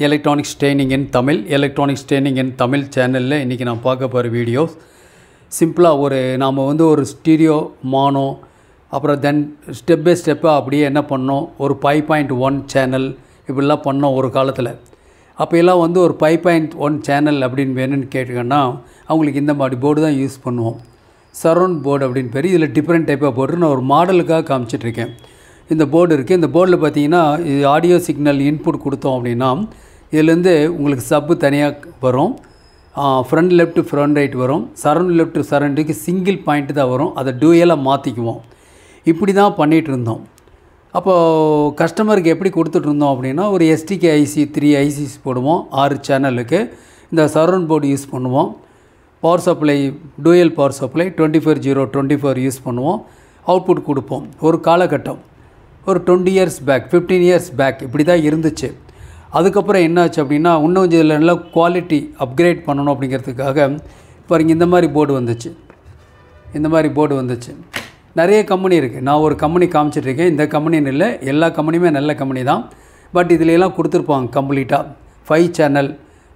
Electronics training இன் தமிழ் சேனலில் இன்றைக்கி நான் பார்க்க போகிற வீடியோஸ் சிம்பிளாக நாம் ஒரு ஸ்டீரியோ மானோ அப்புறம் தென் ஸ்டெப் பை ஸ்டெப்பாக அப்படியே என்ன பண்ணோம், ஒரு 5.1 சேனல் இப்படிலாம் பண்ணோம் ஒரு காலத்தில். அப்போ எல்லாம் ஒரு 5.1 சேனல் அப்படின்னு வேணும்னு கேட்டிங்கன்னா அவங்களுக்கு இந்த மாதிரி போர்டு தான் யூஸ் பண்ணுவோம். சரௌண்ட் போர்டு அப்படின்னு பேர். இதில் டிஃப்ரெண்ட் டைப் ஆஃப் போர்டு நான் ஒரு மாடலுக்காக காமிச்சிட்ருக்கேன். இந்த போர்டு இருக்குது. இந்த போர்டில் பார்த்தீங்கன்னா இது ஆடியோ சிக்னல் இன்புட் கொடுத்தோம் அப்படின்னா இதுலேருந்து உங்களுக்கு சப்பு தனியாக வரும், ஃப்ரண்ட் லெஃப்ட் ஃப்ரண்ட் ரைட் வரும், சரௌண்ட் லெஃப்ட் சரௌண்டுக்கு சிங்கிள் பாயிண்ட் தான் வரும். அதை டூயலாக மாற்றிக்குவோம். இப்படி தான் பண்ணிகிட்டு இருந்தோம். அப்போது கஸ்டமருக்கு எப்படி கொடுத்துட்ருந்தோம் அப்படின்னா ஒரு எஸ்டிகே ஐசி 3 ஐசிஸ் போடுவோம் 6 சேனலுக்கு. இந்த சரௌண்ட் போர்டு யூஸ் பண்ணுவோம். Power supply dual power supply 24/0/24 use பண்ணுவோம். அவுட்புட் கொடுப்போம். ஒரு காலகட்டம் ஒரு 20 இயர்ஸ் பேக் 15 இயர்ஸ் பேக் இப்படி தான் இருந்துச்சு. அதுக்கப்புறம் என்னாச்சு அப்படின்னா இன்னும் இதில் நல்லா குவாலிட்டி அப்கிரேட் பண்ணணும் அப்படிங்கிறதுக்காக இப்போ இங்கே இந்த மாதிரி போர்டு வந்துச்சு. நிறைய கம்பெனி இருக்குது. நான் ஒரு கம்பெனி காமிச்சிட்ருக்கேன். இந்த கம்பெனின்னு இல்லை, எல்லா கம்பெனியுமே நல்ல கம்பெனி தான். பட் இதில் எல்லாம் கொடுத்துருப்பாங்க கம்ப்ளீட்டாக 5 சேனல்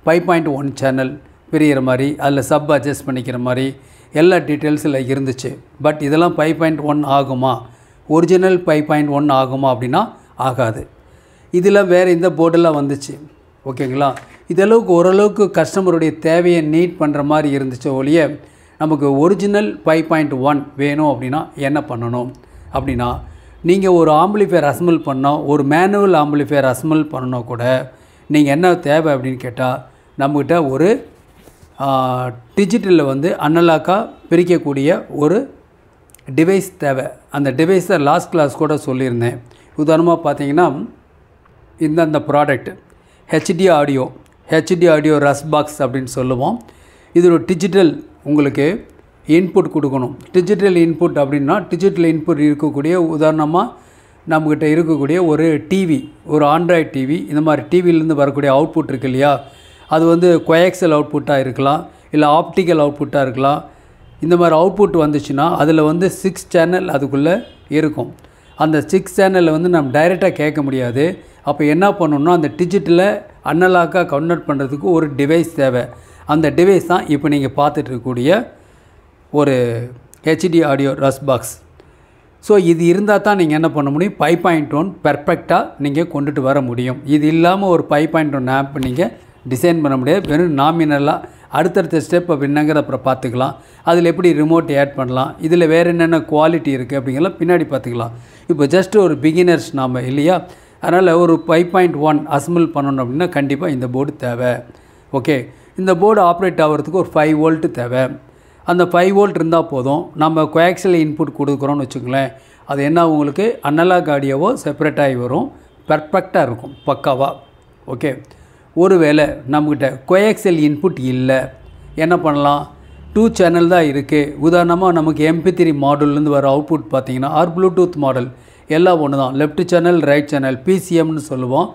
5.1 சேனல் பிரிகிற மாதிரி, அதில் சப் அட்ஜஸ்ட் பண்ணிக்கிற மாதிரி எல்லா டீட்டெயில்ஸில் இருந்துச்சு. பட் இதெல்லாம் 5.1 ஆகுமா, ஒரிஜினல் 5.1 ஆகுமா அப்படின்னா ஆகாது. இதில் வேறு இந்த போர்டெல்லாம் வந்துச்சு. ஓகேங்களா? இதளவுக்கு ஓரளவுக்கு கஸ்டமருடைய தேவையை நீட் பண்ணுற மாதிரி இருந்துச்சு ஒழிய நமக்கு ஒரிஜினல் 5.1 வேணும் அப்படின்னா என்ன பண்ணணும் அப்படின்னா நீங்கள் ஒரு ஆம்பிளிஃபையர் அசம்பிள் பண்ணோம், ஒரு மேனுவல் ஆம்பிளிஃபையர் அசம்பிள் பண்ணணும் கூட நீங்கள் என்ன தேவை அப்படின்னு கேட்டால் நம்மக்கிட்ட ஒரு டிஜிட்டலில் அனலாக்காக பிரிக்கக்கூடிய ஒரு டிவைஸ் தேவை. அந்த டிவைஸை லாஸ்ட் கிளாஸ் கூட சொல்லியிருந்தேன். உதாரணமாக பார்த்தீங்கன்னா இந்த ப்ராடக்ட் ஹெச்டி ஆடியோ ரஸ் பாக்ஸ் அப்படின்னு சொல்லுவோம். இது ஒரு டிஜிட்டல் உங்களுக்கு இன்புட் கொடுக்கணும். டிஜிட்டல் இன்புட் அப்படின்னா டிஜிட்டல் இன்புட் இருக்கக்கூடிய உதாரணமாக நம்மக்கிட்ட இருக்கக்கூடிய ஒரு டிவி, ஒரு ஆண்ட்ராய்டு டிவி, இந்த மாதிரி டிவிலேருந்து வரக்கூடிய அவுட்புட் இருக்குது இல்லையா, அது கோஆக்சியல் அவுட்புட்டாக இருக்கலாம், இல்லை ஆப்டிக்கல் அவுட்புட்டாக இருக்கலாம். இந்த மாதிரி அவுட்புட் வந்துச்சுன்னா அதில் 6 சேனல் அதுக்குள்ளே இருக்கும். அந்த 6 சேனலில் நம்ம டைரெக்டாக கேட்க முடியாது. அப்போ என்ன பண்ணணும்னா அந்த டிஜிட்டலை அனலாக்காக கன்வெர்ட் பண்ணுறதுக்கு ஒரு டிவைஸ் தேவை. அந்த டிவைஸ் தான் இப்போ நீங்கள் பார்த்துட்டு இருக்கக்கூடிய ஒரு ஹெச்டி ஆடியோ ரஸ் பாக்ஸ். ஸோ இது இருந்தால் தான் நீங்கள் என்ன பண்ண முடியும், 5.1 பெர்ஃபெக்டாக நீங்கள் கொண்டுட்டு வர முடியும். இது இல்லாமல் ஒரு 5.1 ஆப் நீங்கள் டிசைன் பண்ண முடியாது. வெறும் நாமினலாக அடுத்தடுத்த ஸ்டெப் என்னங்கிறத அப்புறம் பார்த்துக்கலாம். அதில் எப்படி ரிமோட் ஆட் பண்ணலாம், இதில் வேறு என்னென்ன குவாலிட்டி இருக்குது அப்படிங்கிறலாம் பின்னாடி பார்த்துக்கலாம். இப்போ ஜஸ்ட் ஒரு பிகினர்ஸ் நாம் இல்லையா, அதனால் ஒரு 5.1 அசம்பிள் பண்ணணும் அப்படின்னா கண்டிப்பாக இந்த போர்டு தேவை. ஓகே, இந்த போர்டு ஆப்ரேட் ஆகிறதுக்கு ஒரு 5 வோல்ட் தேவை. அந்த 5 வோல்ட் இருந்தால் போதும். நம்ம கோஆக்சியல் இன்புட் கொடுக்குறோன்னு வச்சுக்கோங்களேன், அது என்ன உங்களுக்கு அனலாக் ஆடியோவோ செப்பரேட்டாகி வரும், பெர்ஃபெக்டாக இருக்கும் பக்காவாக. ஓகே, ஒருவேளை நம்மக்கிட்ட கோஆக்சியல் இன்புட் இல்லை, என்ன பண்ணலாம், 2 சேனல் தான் இருக்குது. உதாரணமாக நமக்கு MP3 மாடல்லேருந்து வர அவுட்புட் பார்த்திங்கன்னா ஆர் ப்ளூடூத் மாடல் எல்லாம் ஒன்று தான். லெஃப்ட் சேனல் ரைட் சேனல் PCMன்னு சொல்லுவோம்.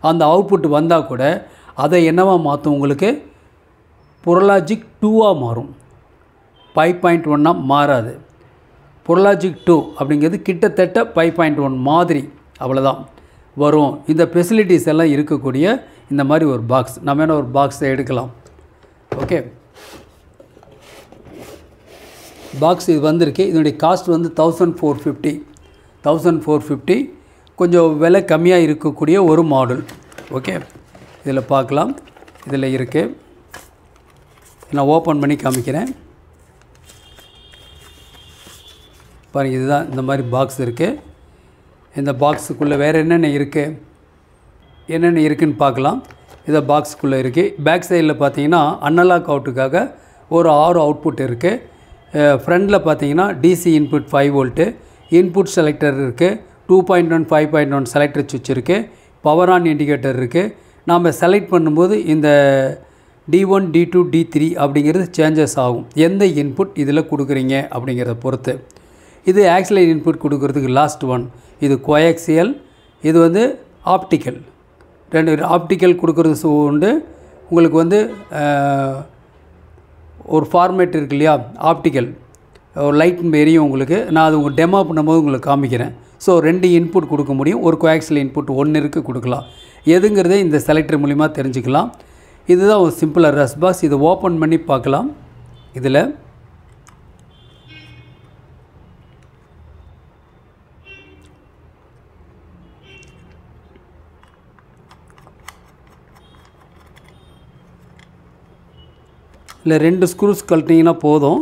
அந்த அவுட்புட் வந்தால் கூட அதை என்னவா மாற்றும், உங்களுக்கு புரலாஜிக் 2ஆக மாறும், 5.1 மாறாது. புரலாஜிக் 2 அப்படிங்கிறது கிட்டத்தட்ட 5.1 மாதிரி அவ்வளோதான் வரும். இந்த ஃபெசிலிட்டிஸ் எல்லாம் இருக்கக்கூடிய இந்த மாதிரி ஒரு பாக்ஸ் நம்ம என்ன ஒரு பாக்ஸை எடுக்கலாம். ஓகே, பாக்ஸ் இது வந்திருக்கு. இதனுடைய காஸ்ட் 1450 கொஞ்சம் விலை கம்மியாக இருக்கக்கூடிய ஒரு மாடல். ஓகே, இதில் பார்க்கலாம். இதில் இருக்குது, நான் ஓப்பன் பண்ணி காமிக்கிறேன் பாருங்கள். இதுதான் இந்த மாதிரி பாக்ஸ் இருக்குது. இந்த பாக்ஸுக்குள்ளே வேறு என்னென்ன இருக்குதுன்னு பார்க்கலாம். இதை பாக்ஸுக்குள்ளே இருக்குது. பேக் சைடில் பார்த்தீங்கன்னா அனலாக் அவுட்டுக்காக ஒரு 6 அவுட்புட் இருக்குது. ஃப்ரண்டில் பார்த்தீங்கன்னா DC input 5 volt, input selector இருக்குது, 2.1 5.1 செலக்டர் சுவிட்ச் இருக்குது, பவர் ஆன் இண்டிகேட்டர் இருக்குது. நாம் செலக்ட் பண்ணும்போது இந்த D1 D2 D3 அப்படிங்கிறது சேஞ்சஸ் ஆகும். எந்த இன்புட் இதில் கொடுக்குறீங்க அப்படிங்கிறத பொறுத்து. இது ஆக்சிலரி இன்புட் கொடுக்குறதுக்கு லாஸ்ட் ஒன். இது கோஆக்சியல், இது ஆப்டிக்கல். 2 ஆப்டிக்கல் கொடுக்குறது உண்டு. உங்களுக்கு ஒரு ஃபார்மேட் இருக்கு இல்லையா, ஆப்டிக்கல் ஒரு லைட் எரியும் உங்களுக்கு. நான் அது டெமோ பண்ணும்போது உங்களுக்கு காமிக்கிறேன். ஸோ 2 இன்புட் கொடுக்க முடியும். ஒரு கோஆக்சியல் இன்புட் 1 இருக்குது கொடுக்கலாம். எதுங்கிறதே இந்த செலக்டர் மூலிமா தெரிஞ்சுக்கலாம். இதுதான் ஒரு சிம்பிள் ரஸ் பாக்ஸ். இதை ஓப்பன் பண்ணி பார்க்கலாம். இதில் இல்லை 2 ஸ்க்ரூஸ் கழட்டிங்கன்னா போதும்.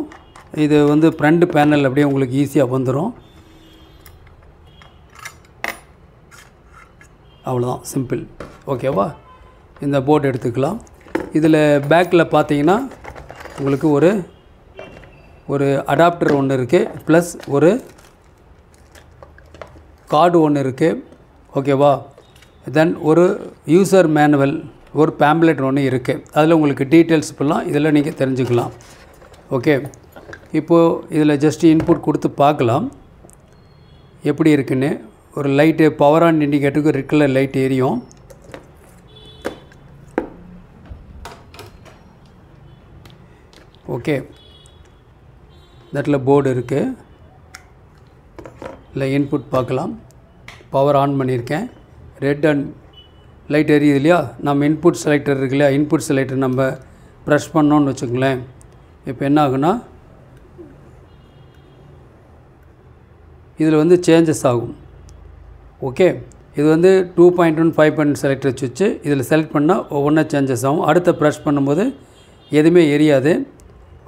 இது வந்து ஃப்ரண்ட் பேனல் அப்படியே உங்களுக்கு ஈஸியாக வந்துடும். அவ்வளோதான், சிம்பிள். ஓகேவா? இந்த போர்டு எடுத்துக்கலாம். இதில் பேக்கில் பார்த்தீங்கன்னா உங்களுக்கு ஒரு அடாப்டர் ஒன்று இருக்குது, ப்ளஸ் ஒரு கார்டு ஒன்று இருக்குது. ஓகேவா? தென் ஒரு யூசர் மேனுவல், ஒரு பேம்ப்ளெட் ஒன்று இருக்குது. அதில் உங்களுக்கு டீட்டெயில்ஸ் இப்போலாம் இதில் நீங்கள் தெரிஞ்சுக்கலாம். ஓகே, இப்போது இதில் ஜஸ்ட் இன்புட் கொடுத்து பார்க்கலாம் எப்படி இருக்குன்னு. ஒரு லைட்டு பவர் ஆன் இண்டிகேட்டருக்கு ரெட் கலர் லைட் எரியும். ஓகே, தட்டில் போர்டு இருக்குது. இல்லை இன்புட் பார்க்கலாம். பவர் ஆன் பண்ணியிருக்கேன். ரெட் அண்ட் லைட் எரியுது இல்லையா? நம்ம இன்புட் செலக்டர் இருக்கு இல்லையா? இன்புட் செலக்டர் நம்ம ப்ரெஸ் பண்ணோன்னு வச்சுக்கோங்களேன். இப்போ என்ன ஆகுனா இதில் வந்து சேஞ்சஸ் ஆகும். ஓகே, இது வந்து 2.1 5 செலக்டர் சுவிட்சு. இதில் செலக்ட் பண்ணால் ஒவ்வொன்றா சேஞ்சஸ் ஆகும். அடுத்த ப்ரெஸ் பண்ணும்போது எதுவுமே எரியாது.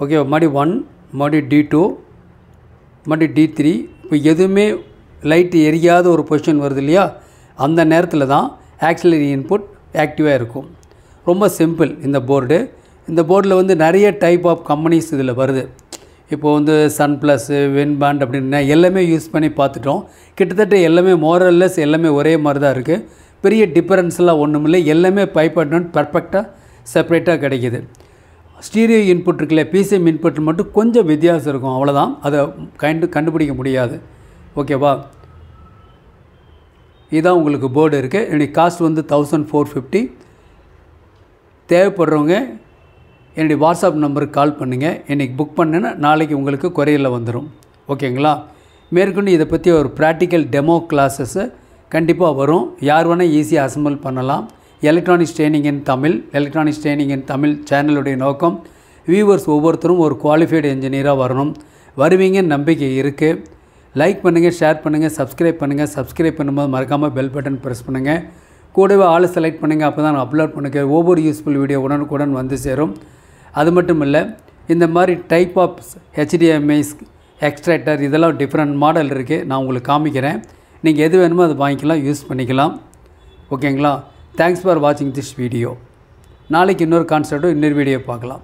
ஓகே, மறுபடி 1, மறுபடி D2, மறுபடி D3. இப்போ எதுவுமே லைட்டு எரியாத ஒரு பொசிஷன் வருது இல்லையா? அந்த நேரத்தில் தான் ஆக்சிலரி இன்புட் ஆக்டிவாக இருக்கும். ரொம்ப சிம்பிள் இந்த போர்டு. இந்த போர்டில் வந்து நிறைய டைப் ஆஃப் கம்பெனிஸ் இதில் வருது. இப்போ வந்து சன் ப்ளஸ்ஸு, வின்பேண்ட் அப்படின்னு எல்லாமே யூஸ் பண்ணி பார்த்துட்டோம். கிட்டத்தட்ட எல்லாமே மோரல்லஸ் எல்லாமே ஒரே மாதிரி தான் இருக்குது. பெரிய டிஃபரன்ஸ்லாம் ஒன்றும் இல்லை. எல்லாமே பைப்பட்டன் பர்ஃபெக்டாக செப்பரேட்டாக கிடைக்கிது. ஸ்டீரியோ இன்புட் இருக்குல்ல, பிசிஎம் இன்புட் மட்டும் கொஞ்சம் வித்தியாசம் இருக்கும், அவ்வளோதான். அதை கண்டுபிடிக்க முடியாது. ஓகேவா? இதுதான் உங்களுக்கு போர்டு இருக்குது. என்னுடைய காஸ்ட் வந்து 1450. தேவைப்படுறவங்க என்னுடைய வாட்ஸ்அப் நம்பருக்கு கால் பண்ணுங்கள். இன்றைக்கி புக் பண்ணுன்னா நாளைக்கு உங்களுக்கு கொரியரில் வந்துடும். ஓகேங்களா? மேற்கொண்டு இதை பற்றி ஒரு ப்ராக்டிக்கல் டெமோ கிளாஸஸ்ஸு கண்டிப்பாக வரும். யார் வேணால் ஈஸியாக அசம்பிள் பண்ணலாம். எலக்ட்ரானிக்ஸ் ட்ரைனிங் இன் தமிழ் சேனலுடைய நோக்கம் வியூவர்ஸ் ஒவ்வொருத்தரும் ஒரு குவாலிஃபைடு என்ஜினியராக வரணும். வருவீங்கன்னு நம்பிக்கை இருக்குது. லைக் பண்ணுங்கள், ஷேர் பண்ணுங்கள், சப்ஸ்கிரைப் பண்ணுங்கள். சப்ஸ்கிரைப் பண்ணும்போது மறக்காமல் பெல் பட்டன் ப்ரெஸ் பண்ணுங்கள். கூடவே ஆளை செலக்ட் பண்ணுங்கள். அப்போ தான் நான் அப்லோட் பண்ணுங்கள். ஒவ்வொரு யூஸ்ஃபுல் வீடியோ உடனுக்குடன் வந்து சேரும். அது மட்டும் இல்லை, இந்த மாதிரி டைப் ஆஃப் HDMI எக்ஸ்ட்ராக்டர் இதெல்லாம் டிஃப்ரெண்ட் மாடல் இருக்குது. நான் உங்களுக்கு காமிக்கிறேன். நீங்கள் எது வேணுமோ அதை வாங்கிக்கலாம், யூஸ் பண்ணிக்கலாம். ஓகேங்களா? தேங்க்ஸ் ஃபார் வாட்சிங் திஸ் வீடியோ. நாளைக்கு இன்னொரு கான்செப்ட்டோ இன்னொரு வீடியோ பார்க்கலாம்.